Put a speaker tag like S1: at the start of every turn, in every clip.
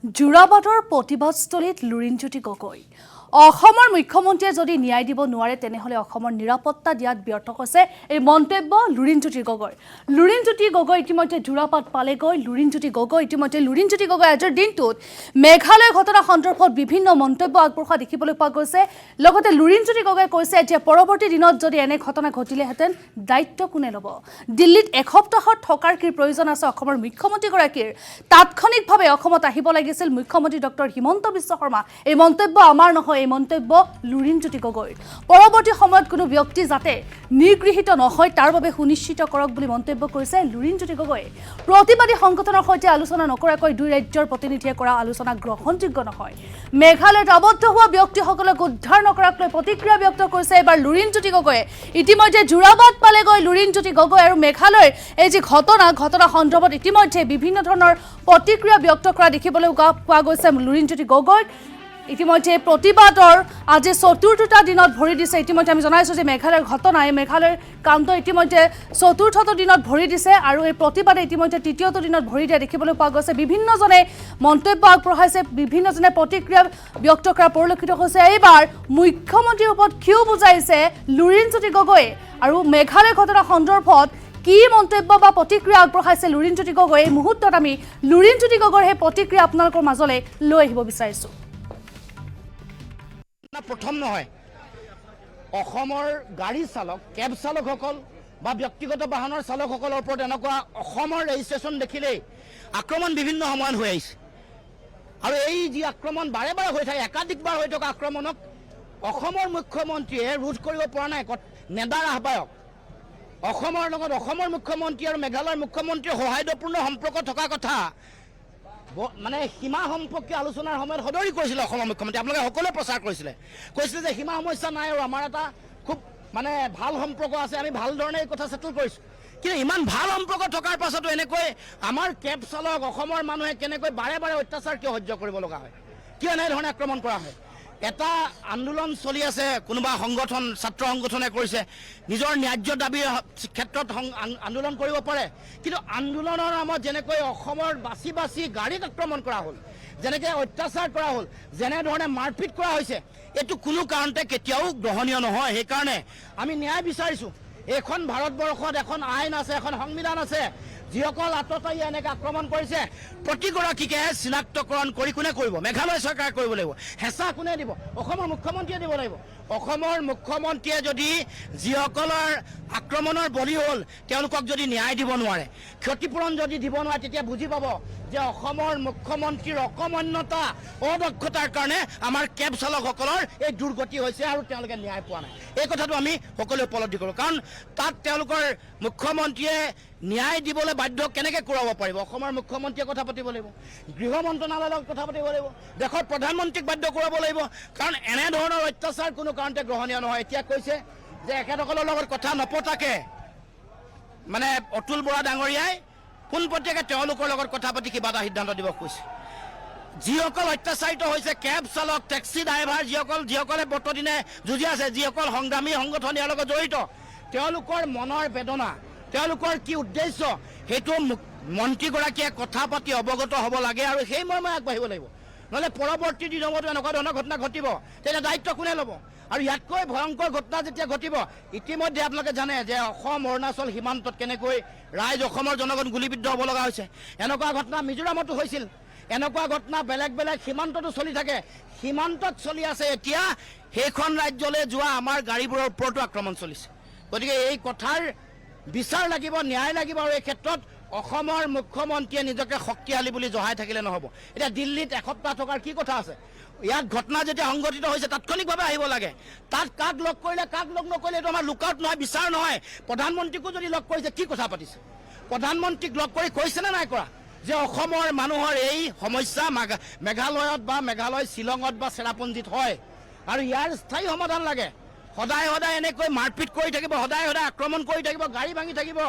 S1: যোৰাবাটৰ প্ৰতিবাদস্থলীত লুৰিণজ্যোতি গগৈ অসমৰ মুখ্যমন্ত্ৰীয়ে যদি ন্যায় দিব নোৱাৰে তেনেহলে অসমৰ নিৰাপত্তা দিয়াত ব্যৰ্থ হৈছে এই মন্তব্য লুৰিণজ্যোতি গগৈ। লুৰিণজ্যোতি গগৈ ইতিমধ্যে যোৰাবাট পালেগৈ। লুৰিণজ্যোতি গগৈ আজিৰ দিনটোত মেঘালয় ঘটনা সন্দৰ্ভত বিভিন্ন মন্তব্য আগবঢ়োৱা দেখিবলৈ পোৱা গৈছে। লগতে লুৰিণজ্যোতি গগৈ কৈছে যে পৰৱৰ্তী দিনত যদি এনে ঘটনা ঘটিলেহেঁতেন দায়িত্ব কোনে ল'ব। দিল্লীত এসপ্তাহত থকাৰ কি প্ৰয়োজন আছে অসমৰ মুখ্যমন্ত্ৰীগৰাকীৰ? তাৎক্ষণিকভাৱে অসমত আহিব লাগিছিল মুখ্যমন্ত্ৰী ডক্টৰ হিমন্ত বিশ্ব শৰ্মা। এই মন্তব্য আমাৰ নহয়, এই মন্তব্য লুৰিণজ্যোতি গগৈৰ। পৰৱৰ্তী সময়ত কোনো ব্যক্তি যাতে নিগৃহীত নহয় তাৰ বাবে সুনিশ্চিত কৰক বুলি মন্তব্য কৰিছে লুৰিণজ্যোতি গগৈয়ে। প্ৰতিবাদী সংগঠনৰ সৈতে আলোচনা নকৰাকৈ দুই ৰাজ্যৰ প্ৰতিনিধিয়ে কৰা আলোচনা গ্ৰহণযোগ্য নহয়। মেঘালয়ত আবদ্ধ হোৱা ব্যক্তিসকলক উদ্ধাৰ নকৰাকৈ প্ৰতিক্ৰিয়া ব্যক্ত কৰিছে এবাৰ লুৰিণজ্যোতি গগৈয়ে। ইতিমধ্যে যোৰাবাট পালেগৈ লুৰিণজ্যোতি গগৈ আৰু মেঘালয়ৰ এই যি ঘটনা সন্দৰ্ভত ইতিমধ্যে বিভিন্ন ধৰণৰ প্ৰতিক্ৰিয়া ব্যক্ত কৰা দেখিবলৈ পোৱা গৈছে লুৰিণজ্যোতি গগৈক। ইতিমধ্যে প্ৰতিবাদৰ আজি চতুৰ্থটা দিনত ভৰি দিছে। ইতিমধ্যে আমি জনাইছোঁ যে মেঘালয়ৰ ঘটনা, এই মেঘালয়ৰ কাণ্ড ইতিমধ্যে চতুৰ্থটো দিনত ভৰি দিছে আৰু এই প্ৰতিবাদে ইতিমধ্যে তৃতীয়টো দিনত ভৰি দিয়া দেখিবলৈ পোৱা গৈছে। বিভিন্নজনে মন্তব্য আগবঢ়াইছে, বিভিন্নজনে প্ৰতিক্ৰিয়া ব্যক্ত কৰা পৰিলক্ষিত হৈছে। এইবাৰ মুখ্যমন্ত্ৰীৰ ওপৰত ক্ষোভ বুজাইছে লুৰিণজ্যোতি গগৈয়ে আৰু মেঘালয়ৰ ঘটনা সন্দৰ্ভত কি মন্তব্য বা প্ৰতিক্ৰিয়া আগবঢ়াইছে লুৰিণজ্যোতি গগৈ। এই মুহূৰ্তত আমি লুৰিণজ্যোতি গগৈৰ সেই প্ৰতিক্ৰিয়া আপোনালোকৰ মাজলৈ লৈ আহিব বিচাৰিছোঁ।
S2: প্ৰথম নহয়, অসমৰ গাড়ী চালক, কেব চালকসকল বা ব্যক্তিগত বাহনৰ চালকসকলৰ ওপৰত এনেকুৱা অসমৰ ৰেজিষ্ট্ৰেশ্যন দেখিলেই আক্ৰমণ বিভিন্ন সময়ত হৈ আহিছে আৰু এই যি আক্ৰমণ বাৰে বাৰে হৈ থাকে, একাধিকবাৰ হৈ থকা আক্ৰমণক অসমৰ মুখ্যমন্ত্ৰীয়ে ৰোধ কৰিব পৰা নাই। নেডাৰ আহ্বায়ক অসমৰ লগত অসমৰ মুখ্যমন্ত্ৰী আৰু মেঘালয়ৰ মুখ্যমন্ত্ৰীৰ সৌহাৰ্দ্যপূৰ্ণ সম্পৰ্ক থকা কথা মানে সীমা সম্পৰ্কীয় আলোচনাৰ সময়ত সদৰি কৰিছিলে অসমৰ মুখ্যমন্ত্ৰী। আপোনালোকে সকলোৱে প্ৰচাৰ কৈছিলে যে সীমা সমস্যা নাই আৰু আমাৰ এটা খুব মানে ভাল সম্পৰ্ক আছে, আমি ভাল ধৰণে এই কথা ছেটেল কৰিছোঁ। কিন্তু ইমান ভাল সম্পৰ্ক থকাৰ পাছতো এনেকৈ আমাৰ কেব চালক অসমৰ মানুহে কেনেকৈ বাৰে বাৰে অত্যাচাৰ কিয় সহ্য কৰিব লগা হয়, কিয় এনেধৰণে আক্ৰমণ কৰা হয়? এটা আন্দোলন চলি আছে, কোনোবা সংগঠন, ছাত্ৰ সংগঠনে কৰিছে, নিজৰ ন্যায্য দাবীৰ ক্ষেত্ৰত আন্দোলন কৰিব পাৰে। কিন্তু আন্দোলনৰ নামত যেনেকৈ অসমৰ বাছি বাছি গাড়ীত আক্ৰমণ কৰা হ'ল, যেনেকৈ অত্যাচাৰ কৰা হ'ল, যেনেধৰণে মাৰপিট কৰা হৈছে, এইটো কোনো কাৰণতে কেতিয়াও গ্ৰহণীয় নহয়। সেইকাৰণে আমি ন্যায় বিচাৰিছোঁ। এইখন ভাৰতবৰ্ষত এখন আইন আছে, এখন সংবিধান আছে। যিসকল আততায়ীয়ে এনেকৈ আক্ৰমণ কৰিছে প্ৰতিগৰাকীকে চিনাক্তকৰণ কৰি কোনে কৰিব? মেঘালয় চৰকাৰে কৰিব লাগিব। হেঁচা কোনে দিব? অসমৰ মুখ্যমন্ত্ৰীয়ে দিব লাগিব। অসমৰ মুখ্যমন্ত্ৰীয়ে যদি যিসকলৰ আক্ৰমণৰ বলি হ'ল তেওঁলোকক যদি ন্যায় দিব নোৱাৰে, ক্ষতিপূৰণ যদি দিব নোৱাৰে, তেতিয়া বুজি পাব যে অসমৰ মুখ্যমন্ত্ৰীৰ অকমান্যতা, অদক্ষতাৰ কাৰণে আমাৰ কেব চালকসকলৰ এই দুৰ্গতি হৈছে আৰু তেওঁলোকে ন্যায় পোৱা নাই। এই কথাটো আমি সকলোৱে উপলব্ধি কৰোঁ। কাৰণ তাত তেওঁলোকৰ মুখ্যমন্ত্ৰীয়ে ন্যায় দিবলৈ বাধ্য কেনেকৈ কৰাব পাৰিব? অসমৰ মুখ্যমন্ত্ৰীয়ে কথা পাতিব লাগিব, গৃহ মন্ত্ৰণালয়ৰ লগত কথা পাতিব লাগিব, দেশৰ প্ৰধানমন্ত্ৰীক বাধ্য কৰাব লাগিব। কাৰণ এনেধৰণৰ অত্যাচাৰ কোনো কাৰণতে গ্ৰহণীয় নহয়। এতিয়া কৈছে যে এখেতসকলৰ লগত কথা নপতাকে মানে অতুল বৰা ডাঙৰীয়াই পোনপটীয়াকৈ তেওঁলোকৰ লগত কথা পাতি কিবা এটা সিদ্ধান্ত দিব কৈছে। যিসকল অত্যাচাৰিত হৈছে, কেব চালক, টেক্সি ড্ৰাইভাৰ, যিসকলে বৰ্তদিনে যুঁজি আছে, যিসকল সংগ্ৰামী সংগঠন ইয়াৰ লগত জড়িত, তেওঁলোকৰ মনৰ বেদনা, তেওঁলোকৰ কি উদ্দেশ্য, সেইটো মন্ত্ৰীগৰাকীয়ে কথা পাতি অৱগত হ'ব লাগে আৰু সেই মৰ্মে আগবাঢ়িব লাগিব। নহ'লে পৰৱৰ্তী দিনত এনেকুৱা ধৰণৰ ঘটনা ঘটিব, তেতিয়া দায়িত্ব কোনে ল'ব? আৰু ইয়াতকৈ ভয়ংকৰ ঘটনা যেতিয়া ঘটিব, ইতিমধ্যে আপোনালোকে জানে যে অসম অৰুণাচল সীমান্তত কেনেকৈ ৰাইজ, অসমৰ জনগণ গুলীবিদ্ধ হ'ব লগা হৈছে। এনেকুৱা ঘটনা মিজোৰামতো হৈছিল। এনেকুৱা ঘটনা বেলেগ বেলেগ সীমান্ততো চলি থাকে। সীমান্তত চলি আছে, এতিয়া সেইখন ৰাজ্যলৈ যোৱা আমাৰ গাড়ীবোৰৰ ওপৰতো আক্ৰমণ চলিছে। গতিকে এই কথাৰ বিচাৰ লাগিব, ন্যায় লাগিব আৰু এই ক্ষেত্ৰত অসমৰ মুখ্যমন্ত্ৰীয়ে নিজকে শক্তিশালী বুলি জহাই থাকিলে নহ'ব। এতিয়া দিল্লীত এসপ্তাহ থকাৰ কি কথা আছে? ইয়াত ঘটনা যেতিয়া সংঘটিত হৈছে তাৎক্ষণিকভাৱে আহিব লাগে। তাত কাক লগ কৰিলে, কাক লগ নকৰিলে, এইটো আমাৰ লুকআউট নহয়, বিচাৰ নহয়। প্ৰধানমন্ত্ৰীকো যদি লগ কৰিছে, কি কথা পাতিছে? প্ৰধানমন্ত্ৰীক লগ কৰি কৈছেনে নাই কৰা যে অসমৰ মানুহৰ এই সমস্যা মেঘালয়ত বা মেঘালয় শ্বিলঙত বা চেৰাপুঞ্জীত হয় আৰু ইয়াৰ স্থায়ী সমাধান লাগে? সদায় সদায় এনেকৈ মাৰপিট কৰি থাকিব, সদায় সদায় আক্ৰমণ কৰি থাকিব, গাড়ী ভাঙি থাকিব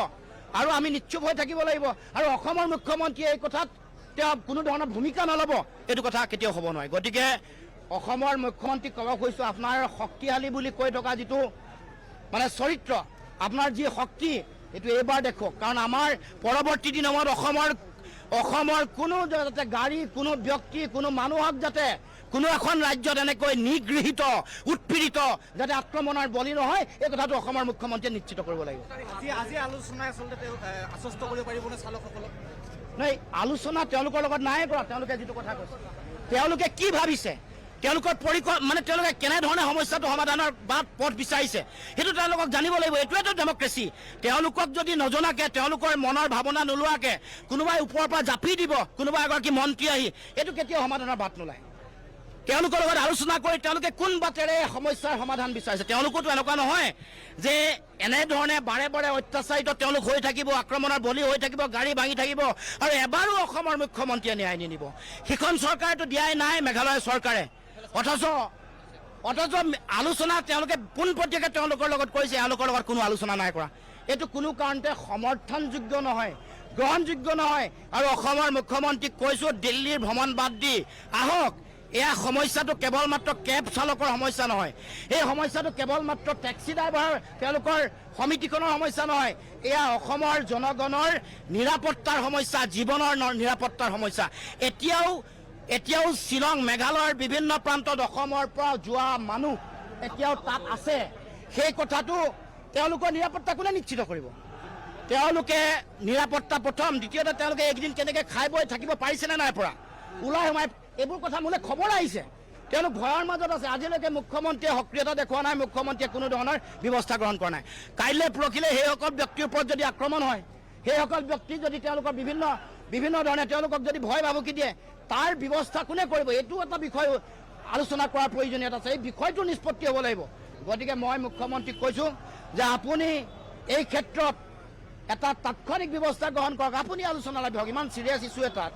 S2: আৰু আমি নিশ্চুপ হৈ থাকিব লাগিব আৰু অসমৰ মুখ্যমন্ত্ৰীয়ে এই কথাত তেওঁ কোনো ধৰণৰ ভূমিকা নল'ব? এইটো কথা কেতিয়াও হ'ব নোৱাৰে। গতিকে অসমৰ মুখ্যমন্ত্ৰীক ক'ব কৈছোঁ, আপোনাৰ শক্তিশালী বুলি কৈ থকা যিটো মানে চৰিত্ৰ, আপোনাৰ যি শক্তি, এইটো এইবাৰ দেখক। কাৰণ আমাৰ পৰৱৰ্তী দিনত অসমৰ অসমৰ কোনো যাতে গাড়ী কোনো ব্যক্তি কোনো মানুহক যাতে কোনো এখন ৰাজ্যত এনেকৈ নিগৃহীত উৎপীড়িত যাতে আক্ৰমণৰ বলি নহয় এই কথাটো অসমৰ মুখ্যমন্ত্ৰীয়ে নিশ্চিত কৰিব লাগিব
S3: আজি আলোচনাই আচলতে আশ্বস্ত কৰিব পাৰিবনে চালকসকলক
S2: নাই আলোচনা তেওঁলোকৰ লগত নাই কৰা তেওঁলোকে যিটো কথা কৈছে তেওঁলোকে কি ভাবিছে তেওঁলোকৰ মানে তেওঁলোকে কেনেধৰণে সমস্যাটো সমাধানৰ বাট পথ বিচাৰিছে সেইটো তেওঁলোকক জানিব লাগিব এইটোৱেতো ডেমক্ৰেচি তেওঁলোকক যদি নজনাকে তেওঁলোকৰ মনৰ ভাৱনা নোলোৱাকে কোনোবাই ওপৰৰ পৰা জাপি দিব কোনোবা এগৰাকী মন্ত্ৰী আহি এইটো কেতিয়াও সমাধানৰ বাট নোলায় তেওঁলোকৰ লগত আলোচনা কৰি তেওঁলোকে কোন বাটেৰে সমস্যাৰ সমাধান বিচাৰিছে তেওঁলোকোতো এনেকুৱা নহয় যে এনেধৰণে বাৰে বাৰে অত্যাচাৰিত তেওঁলোক হৈ থাকিব আক্ৰমণৰ বলি হৈ থাকিব গাড়ী ভাঙি থাকিব আৰু এবাৰো অসমৰ মুখ্যমন্ত্ৰীয়ে ন্যায় নিনিব সেইখন চৰকাৰেতো দিয়াই নাই মেঘালয় চৰকাৰে অথচ আলোচনা তেওঁলোকে পোনপটীয়াকৈ তেওঁলোকৰ লগত কৰিছে এওঁলোকৰ লগত কোনো আলোচনা নাই কৰা এইটো কোনো কাৰণতে সমৰ্থনযোগ্য নহয় গ্ৰহণযোগ্য নহয় আৰু অসমৰ মুখ্যমন্ত্ৰীক কৈছোঁ দিল্লীৰ ভ্ৰমণ বাদ দি আহক এয়া সমস্যাটো কেৱল মাত্ৰ কেব চালকৰ সমস্যা নহয় এই সমস্যাটো কেৱল মাত্ৰ টেক্সি ড্ৰাইভাৰ তেওঁলোকৰ সমিতিখনৰ সমস্যা নহয় এয়া অসমৰ জনগণৰ নিৰাপত্তাৰ সমস্যা জীৱনৰ নিৰাপত্তাৰ সমস্যা এতিয়াও শ্বিলং মেঘালয়ৰ বিভিন্ন প্ৰান্তত অসমৰ পৰা যোৱা মানুহ এতিয়াও তাত আছে সেই কথাটো তেওঁলোকৰ নিৰাপত্তা কোনে নিশ্চিত কৰিব তেওঁলোকে নিৰাপত্তা প্ৰথম দ্বিতীয়তে তেওঁলোকে একদিন কেনেকৈ খাই বৈ থাকিব পাৰিছেনে নাই পৰা ওলাই সোমাই এইবোৰ কথা মোলৈ খবৰ আহিছে তেওঁলোক ভয়ৰ মাজত আছে আজিলৈকে মুখ্যমন্ত্ৰীয়ে সক্ৰিয়তা দেখুওৱা নাই মুখ্যমন্ত্ৰীয়ে কোনো ধৰণৰ ব্যৱস্থা গ্ৰহণ কৰা নাই কাইলৈ পৰহিলে সেইসকল ব্যক্তিৰ ওপৰত যদি আক্ৰমণ হয় সেইসকল ব্যক্তি যদি তেওঁলোকৰ বিভিন্ন ধৰণে তেওঁলোকক যদি ভয় ভাবুকি দিয়ে তাৰ ব্যৱস্থা কোনে কৰিব এইটো এটা বিষয় আলোচনা কৰাৰ প্ৰয়োজনীয়তা আছে এই বিষয়টো নিষ্পত্তি হ'ব লাগিব গতিকে মই মুখ্যমন্ত্ৰীক কৈছোঁ যে আপুনি এই ক্ষেত্ৰত এটা তাৎক্ষণিক ব্যৱস্থা গ্ৰহণ কৰক আপুনি আলোচনালৈ বহক ইমান চিৰিয়াছ ইছ্যু এটাত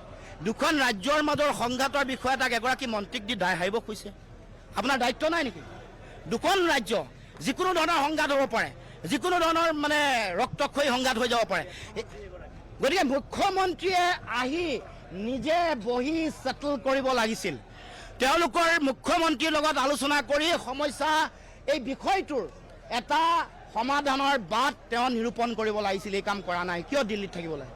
S2: দুখন ৰাজ্যৰ মাজৰ সংঘাতৰ বিষয় এটাক এগৰাকী মন্ত্ৰীক দি দায় সাৰিব খুজিছে আপোনাৰ দায়িত্ব নাই নেকি দুখন ৰাজ্য যিকোনো ধৰণৰ সংঘাত হ'ব পাৰে যিকোনো ধৰণৰ মানে ৰক্তক্ষয়ী সংঘাত হৈ যাব পাৰে গতিকে মুখ্যমন্ত্ৰীয়ে আহি নিজে বহি সেটেল কৰিব লাগিছিল তেওঁলোকৰ মুখ্যমন্ত্ৰীৰ লগত আলোচনা কৰি সমস্যা এই বিষয়টোৰ এটা সমাধানৰ বাট তেওঁ নিৰূপণ কৰিব লাগিছিল এই কাম কৰা নাই কিয় দিল্লীত থাকিব লাগে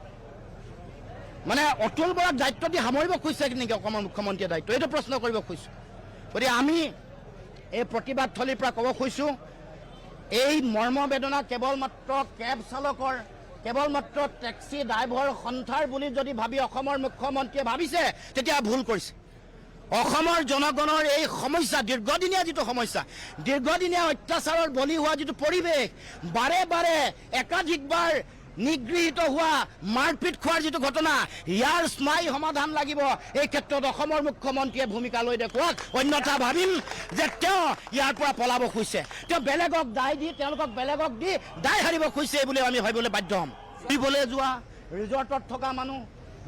S2: মানে অতুল বৰাক দায়িত্ব দি সামৰিব খুজিছে নেকি অসমৰ মুখ্যমন্ত্ৰীয়ে দায়িত্ব এইটো প্ৰশ্ন কৰিব খুজিছোঁ গতিকে আমি এই প্ৰতিবাদ থলীৰ পৰা ক'ব খুজিছোঁ এই মৰ্মবেদনা কেৱল মাত্ৰ কেব চালকৰ কেৱল মাত্ৰ টেক্সি ড্ৰাইভাৰ সন্থাৰ বুলি যদি ভাবি অসমৰ মুখ্যমন্ত্ৰীয়ে ভাবিছে তেতিয়া ভুল কৰিছে অসমৰ জনগণৰ এই সমস্যা দীৰ্ঘদিনীয়া যিটো সমস্যা দীৰ্ঘদিনীয়া অত্যাচাৰৰ বলি হোৱা যিটো পৰিৱেশ বাৰে বাৰে একাধিকবাৰ নিগৃহীত হোৱা মাৰপিট খোৱাৰ যিটো ঘটনা ইয়াৰ স্থায়ী সমাধান লাগিব এই ক্ষেত্ৰত অসমৰ মুখ্যমন্ত্ৰীয়ে ভূমিকা লৈ দেখুৱাওক অন্যথা ভাবিম যে তেওঁ ইয়াৰ পৰা পলাব খুজিছে তেওঁ বেলেগক দায় দি তেওঁলোকক বেলেগক দি দায় সাৰিব খুজিছে বুলি আমি ভাবিবলৈ বাধ্য হ'ম ফুৰিবলৈ যোৱা ৰিজৰ্টত থকা মানুহ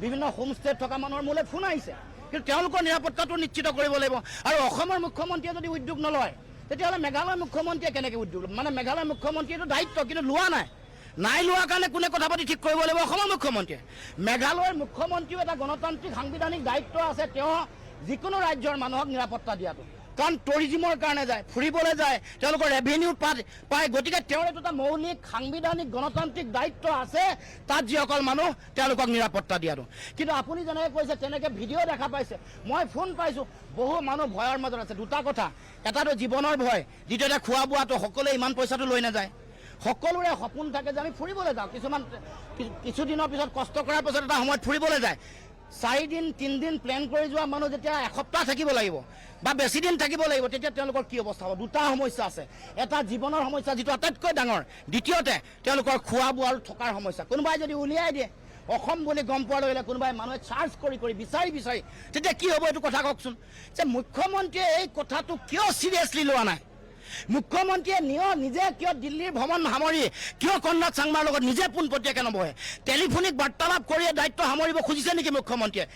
S2: বিভিন্ন হোমষ্টেত থকা মানুহৰ মোলৈ ফোন আহিছে কিন্তু তেওঁলোকৰ নিৰাপত্তাটো নিশ্চিত কৰিব লাগিব আৰু অসমৰ মুখ্যমন্ত্ৰীয়ে যদি উদ্যোগ নলয় তেতিয়াহ'লে মেঘালয়ৰ মুখ্যমন্ত্ৰীয়ে কেনেকৈ উদ্যোগ মানে মেঘালয়ৰ মুখ্যমন্ত্ৰীয়েতো দায়িত্ব কিন্তু লোৱা নাই লোৱাৰ কাৰণে কোনে কথা পাতি ঠিক কৰিব লাগিব অসমৰ মুখ্যমন্ত্ৰীয়ে মেঘালয়ৰ মুখ্যমন্ত্ৰীও এটা গণতান্ত্ৰিক সাংবিধানিক দায়িত্ব আছে তেওঁ যিকোনো ৰাজ্যৰ মানুহক নিৰাপত্তা দিয়াটো কাৰণ টুৰিজিমৰ কাৰণে যায় ফুৰিবলৈ যায় তেওঁলোকৰ ৰেভিনিউ পায় গতিকে তেওঁৰ এইটো এটা মৌলিক সাংবিধানিক গণতান্ত্ৰিক দায়িত্ব আছে তাত যিসকল মানুহ তেওঁলোকক নিৰাপত্তা দিয়াটো কিন্তু আপুনি যেনেকৈ কৈছে তেনেকৈ ভিডিঅ' দেখা পাইছে মই ফোন পাইছোঁ বহু মানুহ ভয়ৰ মাজত আছে দুটা কথা এটাতো জীৱনৰ ভয় দ্বিতীয়তে খোৱা বোৱাটো সকলোৱে ইমান পইচাটো লৈ নাযায় সকলোৰে সপোন থাকে যে আমি ফুৰিবলৈ যাওঁ কিছুদিনৰ পিছত কষ্ট কৰাৰ পিছত এটা সময়ত ফুৰিবলৈ যায় 4 দিন 3 দিন প্লেন কৰি যোৱা মানুহ যেতিয়া এসপ্তাহ থাকিব লাগিব বা বেছি দিন থাকিব লাগিব তেতিয়া তেওঁলোকৰ কি অৱস্থা হ'ব দুটা সমস্যা আছে এটা জীৱনৰ সমস্যা যিটো আটাইতকৈ ডাঙৰ দ্বিতীয়তে তেওঁলোকৰ খোৱা বোৱা আৰু থকাৰ সমস্যা কোনোবাই যদি উলিয়াই দিয়ে অসম বুলি গম পোৱাৰ লগে লগে কোনোবাই মানুহে চাৰ্জ কৰি বিচাৰি তেতিয়া কি হ'ব এইটো কথা কওকচোন যে মুখ্যমন্ত্ৰীয়ে এই কথাটো কিয় চিৰিয়াছলি লোৱা নাই মুখ্যমন্ত্ৰীয়ে নিজে কিয় দিল্লীৰ ভ্ৰমণ সামৰি কিয় কনৰাড চাংমাৰ লগত নিজে পোনপটীয়াকৈ নবহে টেলিফোনিক বাৰ্তালাপ কৰিয়ে দায়িত্ব সামৰিব খুজিছে নেকি মুখ্যমন্ত্ৰীয়ে